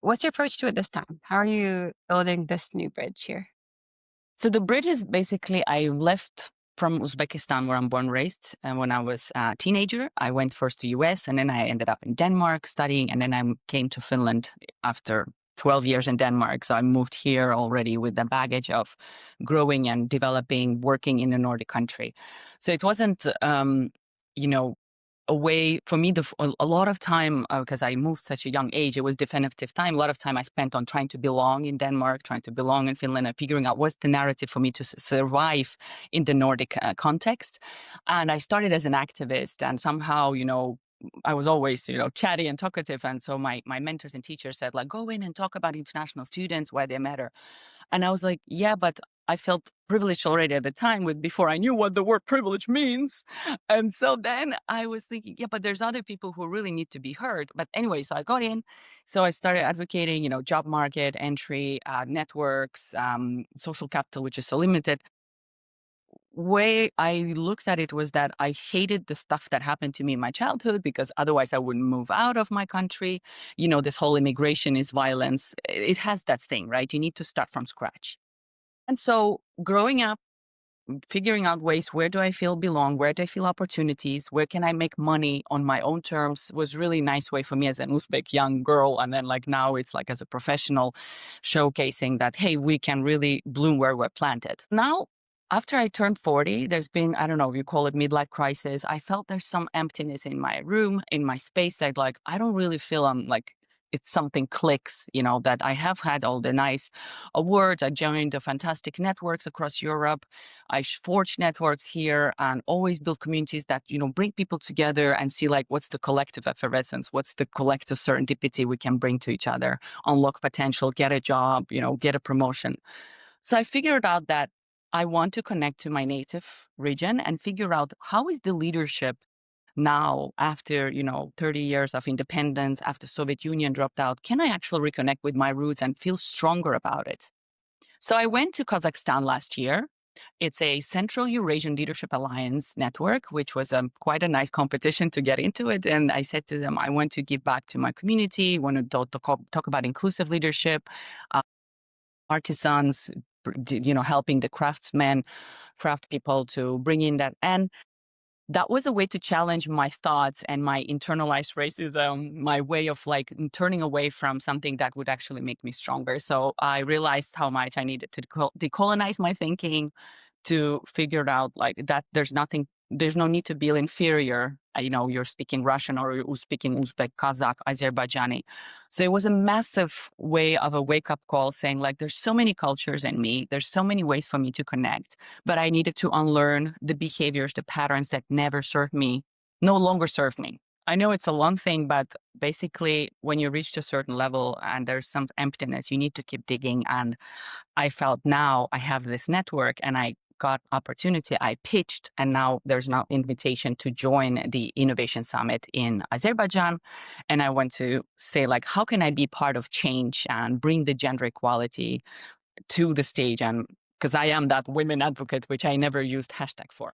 What's your approach to it this time? How are you building this new bridge here? So the bridge is basically I left from Uzbekistan, where I'm born and raised. And when I was a teenager, I went first to US and then I ended up in Denmark studying. And then I came to Finland after 12 years in Denmark. So I moved here already with the baggage of growing and developing, working in a Nordic country. So it wasn't, you know, a way for me, a lot of time, because I moved such a young age, it was definitive time. A lot of time I spent on trying to belong in Denmark, trying to belong in Finland, and figuring out what's the narrative for me to survive in the Nordic context. And I started as an activist, and somehow, I was always, chatty and talkative. And so my mentors and teachers said, like, go in and talk about international students, why they matter. And I was like, yeah, but I felt privileged already at the time with before I knew what the word privilege means. And so then I was thinking, yeah, but there's other people who really need to be heard. But anyway, so I got in. So I started advocating, job market entry, networks, social capital, which is so limited. Way I looked at it was that I hated the stuff that happened to me in my childhood because otherwise I wouldn't move out of my country. This whole immigration is violence. It has that thing, right? You need to start from scratch. And so growing up, figuring out ways, where do I feel belong? Where do I feel opportunities? Where can I make money on my own terms was really nice way for me as an Uzbek young girl. And then like now it's like as a professional showcasing that, hey, we can really bloom where we're planted. Now, after I turned 40, there's been, I don't know, you call it midlife crisis. I felt there's some emptiness in my room, in my space. I don't really feel I'm like, it's something clicks, that I have had all the nice awards. I joined the fantastic networks across Europe. I forge networks here and always build communities that, bring people together and see like what's the collective effervescence, what's the collective serendipity we can bring to each other, unlock potential, get a job, get a promotion. So I figured out that I want to connect to my native region and figure out how is the leadership now after 30 years of independence, after Soviet Union dropped out, can I actually reconnect with my roots and feel stronger about it? So I went to Kazakhstan last year. It's a Central Eurasian Leadership Alliance network, which was quite a nice competition to get into it. And I said to them, I want to give back to my community, want to talk about inclusive leadership, uh, artisans, helping the craftsmen, craft people to bring in that. And that was a way to challenge my thoughts and my internalized racism, my way of like turning away from something that would actually make me stronger. So I realized how much I needed to decolonize my thinking, to figure out like that there's no need to be inferior. You're speaking Russian or you're speaking Uzbek, Kazakh, Azerbaijani. So it was a massive way of a wake up call saying like, there's so many cultures in me. There's so many ways for me to connect, but I needed to unlearn the behaviors, the patterns that never served me, no longer serve me. I know it's a long thing, but basically when you reach a certain level and there's some emptiness, you need to keep digging. And I felt now I have this network and I got opportunity. I pitched and now there's now invitation to join the Innovation Summit in Azerbaijan. And I want to say like, how can I be part of change and bring the gender equality to the stage? And because I am that women advocate, which I never used hashtag for.